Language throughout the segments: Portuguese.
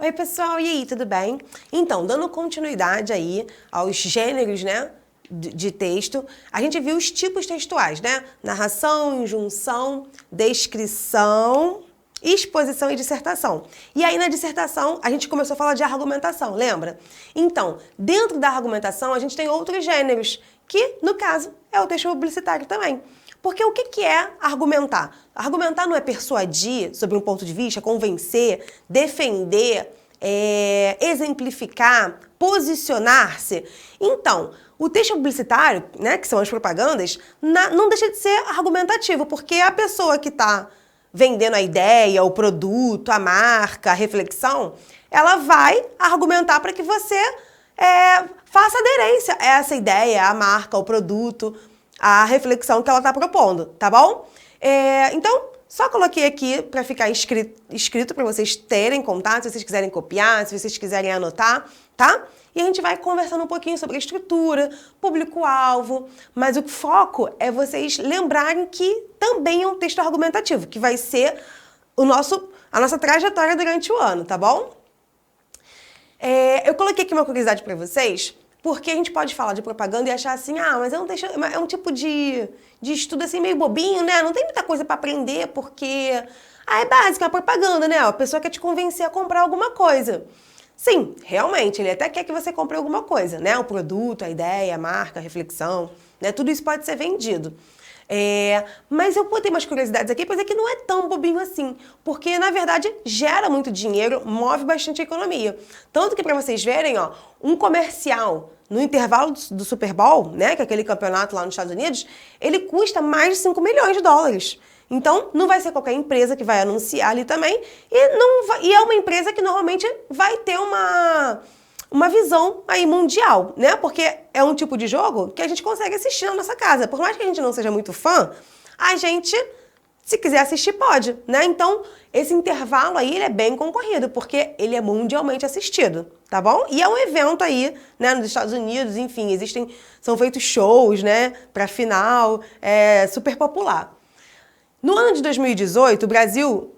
Oi, pessoal, e aí, tudo bem? Então, dando continuidade aí aos gêneros, né, de texto, a gente viu os tipos textuais, né? Narração, injunção, descrição, exposição e dissertação. E aí, na dissertação, a gente começou a falar de argumentação, lembra? Então, dentro da argumentação, a gente tem outros gêneros, que, no caso, é o texto publicitário também. Porque o que é argumentar? Argumentar não é persuadir sobre um ponto de vista, convencer, defender, exemplificar, posicionar-se. Então, o texto publicitário, né, que são as propagandas, não deixa de ser argumentativo, porque a pessoa que está vendendo a ideia, o produto, a marca, a reflexão, ela vai argumentar para que você faça aderência a essa ideia, a marca, o produto, a reflexão que ela está propondo, tá bom? Então, só coloquei aqui para ficar escrito para vocês terem contato, se vocês quiserem copiar, se vocês quiserem anotar, tá? E a gente vai conversando um pouquinho sobre a estrutura, público-alvo, mas o foco é vocês lembrarem que também é um texto argumentativo, que vai ser a nossa trajetória durante o ano, tá bom? Eu coloquei aqui uma curiosidade para vocês, porque a gente pode falar de propaganda e achar assim, mas é um tipo de estudo assim meio bobinho, né? Não tem muita coisa para aprender, porque é básico, é a propaganda, né? A pessoa quer te convencer a comprar alguma coisa. Sim, realmente, ele até quer que você compre alguma coisa, né? O produto, a ideia, a marca, a reflexão, né? Tudo isso pode ser vendido. Mas eu botei umas curiosidades aqui para dizer que não é tão bobinho assim, porque na verdade gera muito dinheiro, move bastante a economia. Tanto que para vocês verem, ó, um comercial no intervalo do Super Bowl, né, que é aquele campeonato lá nos Estados Unidos, ele custa mais de 5 milhões de dólares. Então, não vai ser qualquer empresa que vai anunciar ali também, e é uma empresa que normalmente vai ter uma visão aí mundial, né? Porque é um tipo de jogo que a gente consegue assistir na nossa casa. Por mais que a gente não seja muito fã, a gente, se quiser assistir, pode, né? Então, esse intervalo aí, ele é bem concorrido, porque ele é mundialmente assistido, tá bom? E é um evento aí, né, nos Estados Unidos, enfim, são feitos shows, né, pra final, super popular. No ano de 2018, o Brasil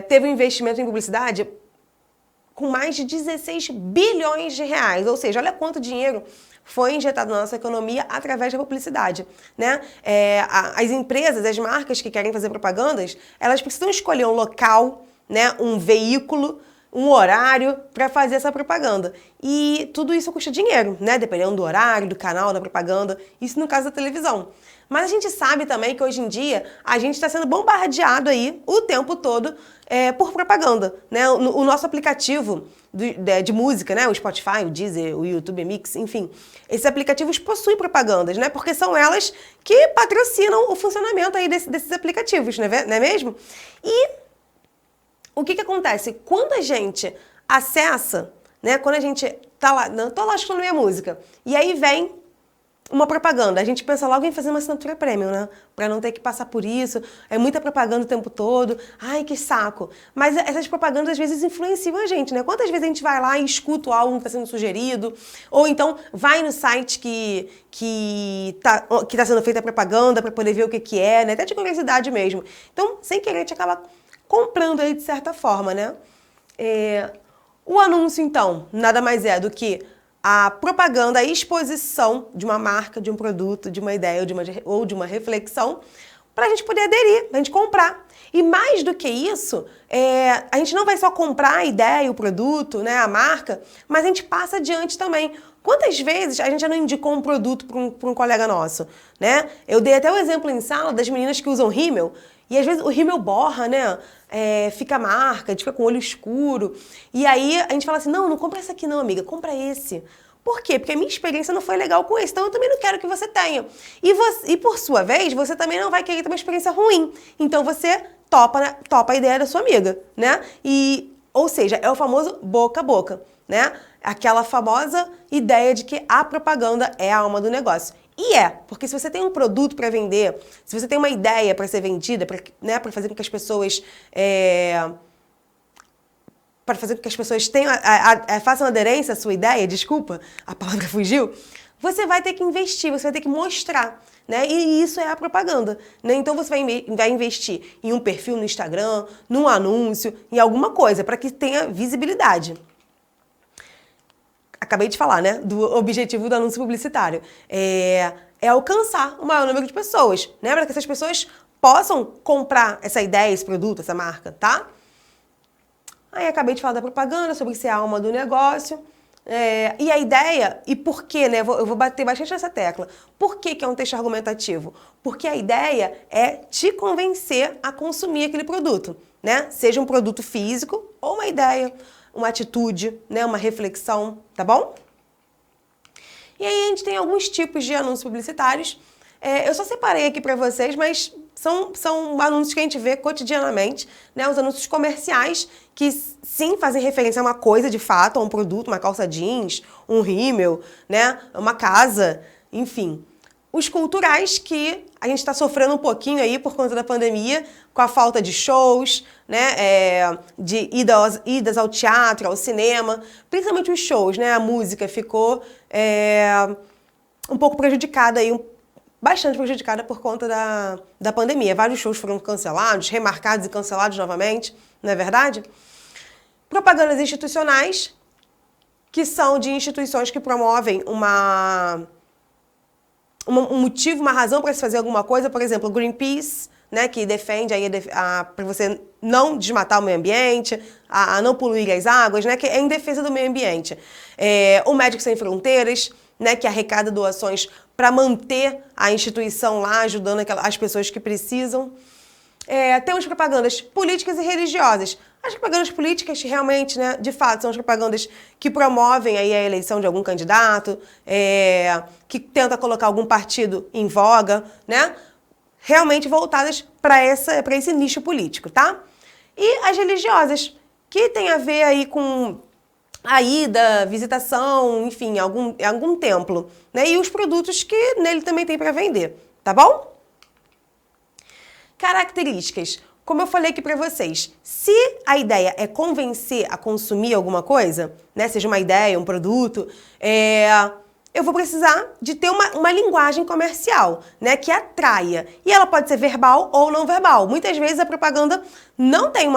teve um investimento em publicidade com mais de 16 bilhões de reais, ou seja, olha quanto dinheiro foi injetado na nossa economia através da publicidade, né? As empresas, as marcas que querem fazer propagandas, elas precisam escolher um local, né, um veículo, um horário para fazer essa propaganda. E tudo isso custa dinheiro, né? Dependendo do horário, do canal, da propaganda, isso no caso da televisão. Mas a gente sabe também que hoje em dia a gente está sendo bombardeado aí o tempo todo por propaganda, né? O nosso aplicativo de música, né? O Spotify, o Deezer, o YouTube Mix, enfim. Esses aplicativos possuem propagandas, né? Porque são elas que patrocinam o funcionamento aí desses aplicativos, não é mesmo? E o que acontece? Quando a gente acessa, né? Quando a gente tá lá, não tô lá escutando minha música, e aí vem uma propaganda, a gente pensa logo em fazer uma assinatura premium, né? Pra não ter que passar por isso, é muita propaganda o tempo todo, ai que saco. Mas essas propagandas às vezes influenciam a gente, né? Quantas vezes a gente vai lá e escuta o álbum que está sendo sugerido, ou então vai no site que tá sendo feita a propaganda para poder ver o que é, né? Até de curiosidade mesmo. Então, sem querer, a gente acaba comprando aí de certa forma, né? O anúncio, então, nada mais é do que a propaganda, a exposição de uma marca, de um produto, de uma ideia ou de uma reflexão, para a gente poder aderir, para a gente comprar. E mais do que isso, a gente não vai só comprar a ideia, o produto, né, a marca, mas a gente passa adiante também. Quantas vezes a gente já não indicou um produto para um colega nosso, né? Eu dei até o exemplo em sala das meninas que usam rímel, e às vezes o rímel borra, né? Fica marca, a gente fica com o olho escuro. E aí a gente fala assim, não compra esse aqui não, amiga, compra esse. Por quê? Porque a minha experiência não foi legal com esse, então eu também não quero que você tenha. E por sua vez, você também não vai querer ter uma experiência ruim. Então você topa a ideia da sua amiga, né? Ou seja, é o famoso boca a boca, né? Aquela famosa ideia de que a propaganda é a alma do negócio. E porque se você tem um produto para vender, se você tem uma ideia para ser vendida, para fazer com que as pessoas façam aderência à sua ideia, desculpa, a palavra fugiu, você vai ter que investir, você vai ter que mostrar, né? E isso é a propaganda, né? Então você vai investir em um perfil no Instagram, num anúncio, em alguma coisa, para que tenha visibilidade. Acabei de falar, né? Do objetivo do anúncio publicitário. É alcançar o maior número de pessoas, né? Para que essas pessoas possam comprar essa ideia, esse produto, essa marca, tá? Aí acabei de falar da propaganda, sobre ser a alma do negócio. E a ideia, e por quê, né? Eu vou bater bastante nessa tecla. Por que é um texto argumentativo? Porque a ideia é te convencer a consumir aquele produto, né? Seja um produto físico ou uma ideia, uma atitude, né? Uma reflexão, tá bom? E aí a gente tem alguns tipos de anúncios publicitários. Eu só separei aqui para vocês, mas são anúncios que a gente vê cotidianamente, né? Os anúncios comerciais que sim fazem referência a uma coisa de fato, a um produto, uma calça jeans, um rímel, né? Uma casa, enfim. Os culturais que a gente está sofrendo um pouquinho aí por conta da pandemia, com a falta de shows, né? De idas ao teatro, ao cinema, principalmente os shows, né? A música ficou um pouco prejudicada aí, bastante prejudicada por conta da pandemia. Vários shows foram cancelados, remarcados e cancelados novamente, não é verdade? Propagandas institucionais, que são de instituições que promovem um motivo, uma razão para se fazer alguma coisa, por exemplo, o Greenpeace, né, que defende para você não desmatar o meio ambiente, a não poluir as águas, né, que é em defesa do meio ambiente. O Médicos Sem Fronteiras, né, que arrecada doações para manter a instituição lá, ajudando as pessoas que precisam. Temos propagandas políticas e religiosas. As propagandas políticas realmente, né, de fato, são as propagandas que promovem aí a eleição de algum candidato, que tenta colocar algum partido em voga, né, realmente voltadas para esse nicho político, tá? E as religiosas, que tem a ver aí com a ida, visitação, enfim, algum templo, né? E os produtos que nele também tem para vender, tá bom? Características. Como eu falei aqui para vocês, se a ideia é convencer a consumir alguma coisa, né? Seja uma ideia, um produto, eu vou precisar de ter uma linguagem comercial, né, que atraia. E ela pode ser verbal ou não verbal. Muitas vezes a propaganda não tem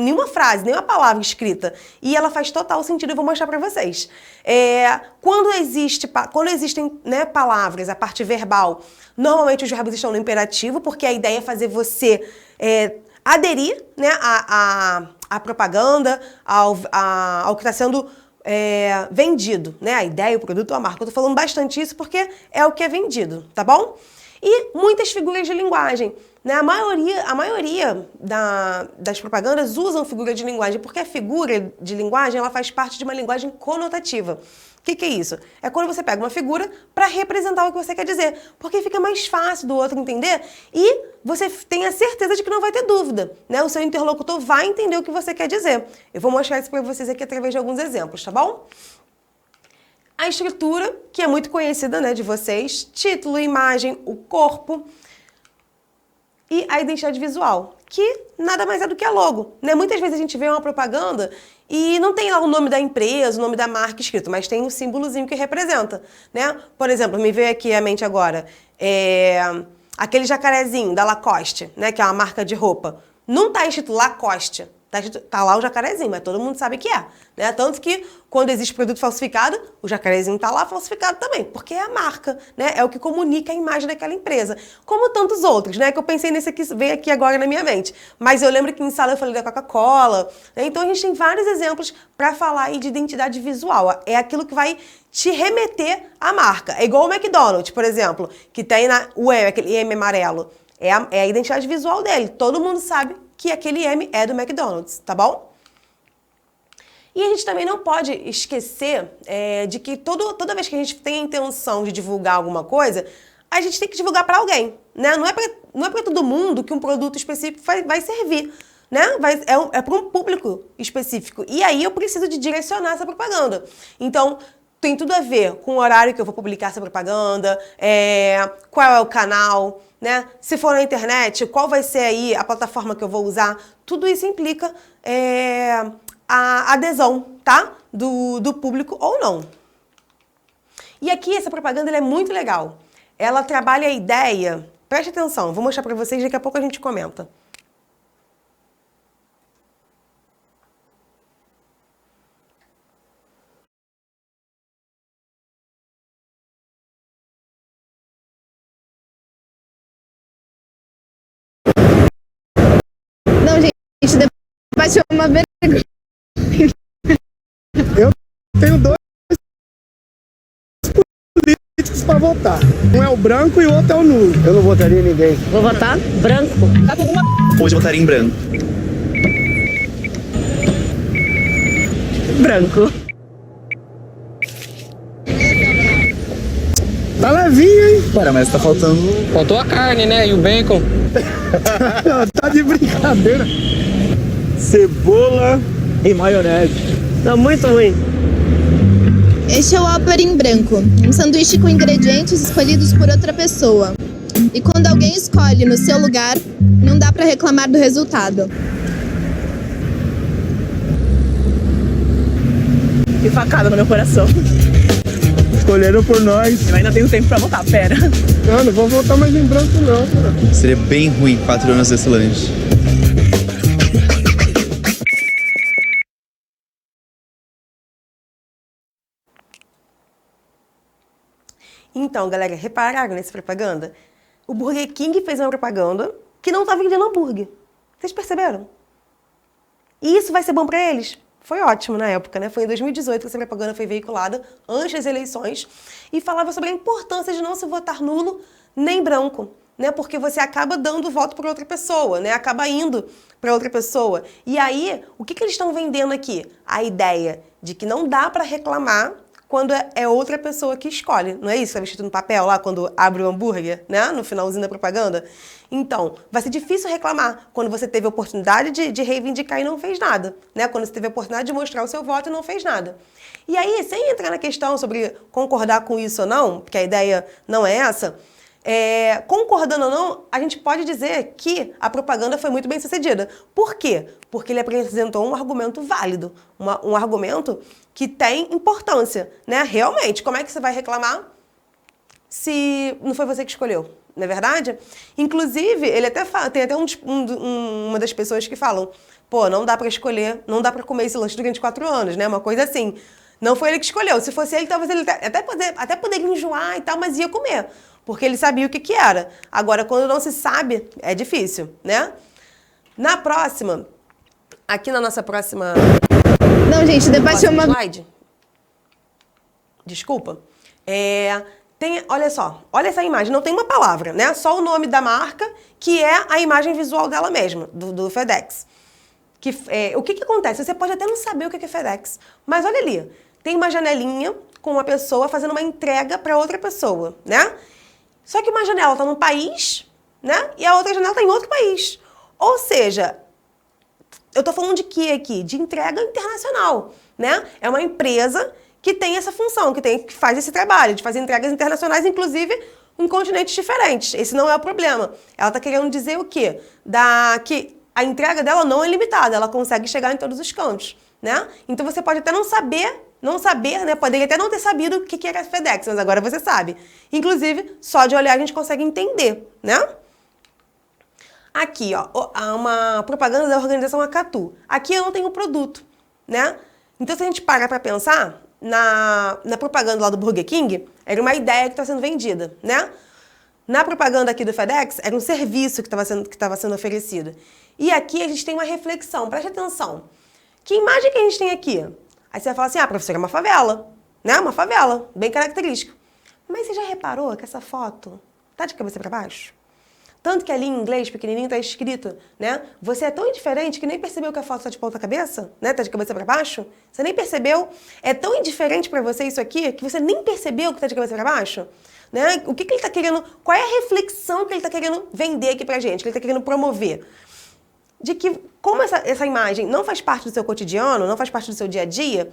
nenhuma frase, nenhuma palavra escrita. E ela faz total sentido, eu vou mostrar para vocês. Quando existem, né, palavras, a parte verbal, normalmente os verbos estão no imperativo, porque a ideia é fazer você aderir, né, à propaganda, ao que está sendo vendido, né? A ideia, o produto, a marca. Eu tô falando bastante isso porque é o que é vendido, tá bom? E muitas figuras de linguagem, né? A maioria das propagandas usam figura de linguagem, porque a figura de linguagem ela faz parte de uma linguagem conotativa. O que é isso? É quando você pega uma figura para representar o que você quer dizer, porque fica mais fácil do outro entender e você tem a certeza de que não vai ter dúvida, né? O seu interlocutor vai entender o que você quer dizer. Eu vou mostrar isso para vocês aqui através de alguns exemplos, tá bom? A estrutura, que é muito conhecida, né, de vocês, título, imagem, o corpo e a identidade visual, que nada mais é do que a logo, né? Muitas vezes a gente vê uma propaganda e não tem lá o nome da empresa, o nome da marca escrito, mas tem um símbolozinho que representa, né? Por exemplo, me veio aqui à mente agora, aquele jacarezinho da Lacoste, né, que é uma marca de roupa. Não tá escrito Lacoste, tá lá o jacarezinho, mas todo mundo sabe que é, né? Tanto que quando existe produto falsificado, o jacarezinho tá lá falsificado também, porque é a marca, né? É o que comunica a imagem daquela empresa. Como tantos outros, né? Que eu pensei nesse aqui, veio aqui agora na minha mente. Mas eu lembro que em sala eu falei da Coca-Cola, né? Então a gente tem vários exemplos para falar aí de identidade visual. É aquilo que vai te remeter à marca. É igual o McDonald's, por exemplo, que tem aquele M amarelo. É a identidade visual dele. Todo mundo sabe que aquele M é do McDonald's, tá bom? E a gente também não pode esquecer de que toda vez que a gente tem a intenção de divulgar alguma coisa, a gente tem que divulgar para alguém, né? Não é para todo mundo que um produto específico vai servir, né? É para um público específico. E aí eu preciso de direcionar essa propaganda. Então, tem tudo a ver com o horário que eu vou publicar essa propaganda, qual é o canal, né? Se for na internet, qual vai ser aí a plataforma que eu vou usar. Tudo isso implica a adesão, tá? Do público ou não. E aqui essa propaganda ela é muito legal. Ela trabalha a ideia, preste atenção, vou mostrar para vocês, daqui a pouco a gente comenta. Não, gente, depois de uma vergonha. Eu tenho dois políticos para votar. Um é o branco e o outro é o nulo. Eu não votaria em ninguém. Vou votar branco. Hoje eu votaria em branco. Branco. Tá levinho, hein? Cara, mas tá faltando. Faltou a carne, né? E o bacon. Tá de brincadeira. Cebola e maionese. Tá muito ruim. Este é o Whopper em branco, um sanduíche com ingredientes escolhidos por outra pessoa. E quando alguém escolhe no seu lugar, não dá pra reclamar do resultado. Que facada no meu coração. Escolheram por nós. Eu ainda tenho tempo pra votar, pera. Não vou votar mais em branco não, cara. Seria bem ruim 4 anos desse lanche. Então, galera, repararam nessa propaganda? O Burger King fez uma propaganda que não tá vendendo hambúrguer. Vocês perceberam? E isso vai ser bom para eles? Foi ótimo na época, né? Foi em 2018 que essa propaganda foi veiculada, antes das eleições, e falava sobre a importância de não se votar nulo nem branco, né? Porque você acaba dando voto para outra pessoa, né? Acaba indo para outra pessoa. E aí, o que eles estão vendendo aqui? A ideia de que não dá para reclamar quando é outra pessoa que escolhe. Não é isso que está escrito no papel lá, quando abre o hambúrguer, né? No finalzinho da propaganda. Então, vai ser difícil reclamar quando você teve a oportunidade de reivindicar e não fez nada, né? Quando você teve a oportunidade de mostrar o seu voto e não fez nada. E aí, sem entrar na questão sobre concordar com isso ou não, porque a ideia não é essa, concordando ou não, a gente pode dizer que a propaganda foi muito bem sucedida. Por quê? Porque ele apresentou um argumento válido, um argumento que tem importância, né? Realmente, como é que você vai reclamar se não foi você que escolheu? Não é verdade? Inclusive, ele até fala, tem até uma das pessoas que falam, pô, não dá pra escolher, não dá pra comer esse lanche durante 4 anos, né? Uma coisa assim. Não foi ele que escolheu. Se fosse ele, talvez ele até poderia enjoar e tal, mas ia comer. Porque ele sabia o que era. Agora, quando não se sabe, é difícil, né? Na próxima, aqui na nossa próxima... Não, gente, depois de uma... slide. Desculpa. Olha só, olha essa imagem, não tem uma palavra, né? Só o nome da marca, que é a imagem visual dela mesma, do FedEx. O que acontece? Você pode até não saber o que é FedEx, mas olha ali, tem uma janelinha com uma pessoa fazendo uma entrega para outra pessoa, né? Só que uma janela está num país, né? E a outra janela está em outro país. Ou seja, eu estou falando de quê aqui? De entrega internacional, né? É uma empresa que tem essa função, que faz esse trabalho, de fazer entregas internacionais, inclusive em continentes diferentes. Esse não é o problema. Ela está querendo dizer o quê? Que a entrega dela não é limitada, ela consegue chegar em todos os cantos, né? Então você pode até não saber, né? Poderia até não ter sabido o que era a FedEx, mas agora você sabe. Inclusive, só de olhar a gente consegue entender, né? Aqui, ó, uma propaganda da organização Acatu. Aqui eu não tenho produto, né? Então, se a gente parar para pensar, na propaganda lá do Burger King, era uma ideia que está sendo vendida, né? Na propaganda aqui do FedEx, era um serviço que estava sendo oferecido. E aqui a gente tem uma reflexão, preste atenção. Que imagem que a gente tem aqui? Aí você vai falar assim, professora, é uma favela, né? Uma favela, bem característico. Mas você já reparou que essa foto tá de cabeça para baixo? Tanto que ali em inglês, pequenininho, tá escrito, né? Você é tão indiferente que nem percebeu que a foto tá de ponta cabeça, né? Tá de cabeça para baixo. Você nem percebeu. É tão indiferente para você isso aqui que você nem percebeu que tá de cabeça para baixo, né? O que ele tá querendo, qual é a reflexão que ele tá querendo vender aqui pra gente, que ele tá querendo promover? De que, como essa imagem não faz parte do seu cotidiano, não faz parte do seu dia a dia,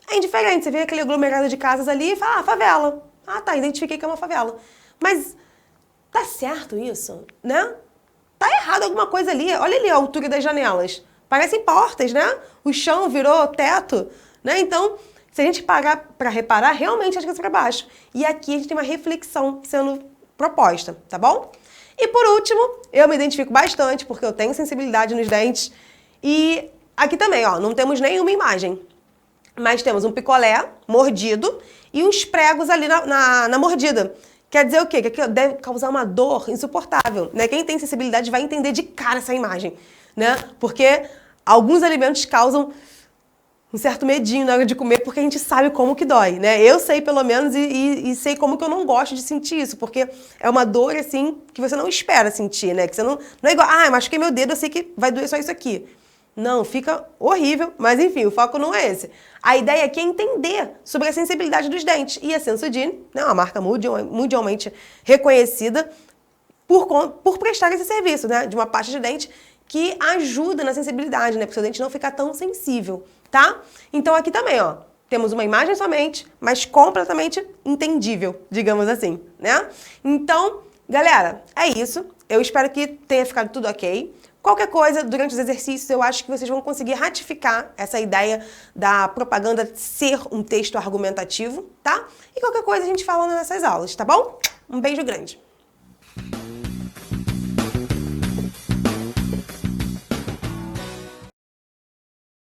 é indiferente. Você vê aquele aglomerado de casas ali e fala, favela. Ah, tá, identifiquei que é uma favela. Mas tá certo isso, né? Tá errado alguma coisa ali. Olha ali a altura das janelas. Parecem portas, né? O chão virou teto, né? Então, Se a gente parar para reparar, realmente as coisas para baixo. E aqui a gente tem uma reflexão sendo proposta, tá bom? E por último, eu me identifico bastante porque eu tenho sensibilidade nos dentes. E aqui também, ó, não temos nenhuma imagem. Mas temos um picolé mordido e uns pregos ali na mordida. Quer dizer o quê? Que aqui deve causar uma dor insuportável, né? Quem tem sensibilidade vai entender de cara essa imagem, né? Porque alguns alimentos causam um certo medinho na hora de comer, porque a gente sabe como que dói, né? Eu sei pelo menos e sei como que eu não gosto de sentir isso, porque é uma dor, assim, que você não espera sentir, né? Que você não é igual, eu machuquei meu dedo, eu sei que vai doer só isso aqui. Não, fica horrível, mas enfim, o foco não é esse. A ideia aqui é entender sobre a sensibilidade dos dentes. E a Sensodyne, né, uma marca mundialmente reconhecida por prestar esse serviço, né, de uma pasta de dente que ajuda na sensibilidade, né, para o seu dente não ficar tão sensível, tá? Então aqui também, ó, temos uma imagem somente, mas completamente entendível, digamos assim, né? Então, galera, é isso. Eu espero que tenha ficado tudo ok. Qualquer coisa, durante os exercícios, eu acho que vocês vão conseguir ratificar essa ideia da propaganda ser um texto argumentativo, tá? E qualquer coisa a gente fala nessas aulas, tá bom? Um beijo grande!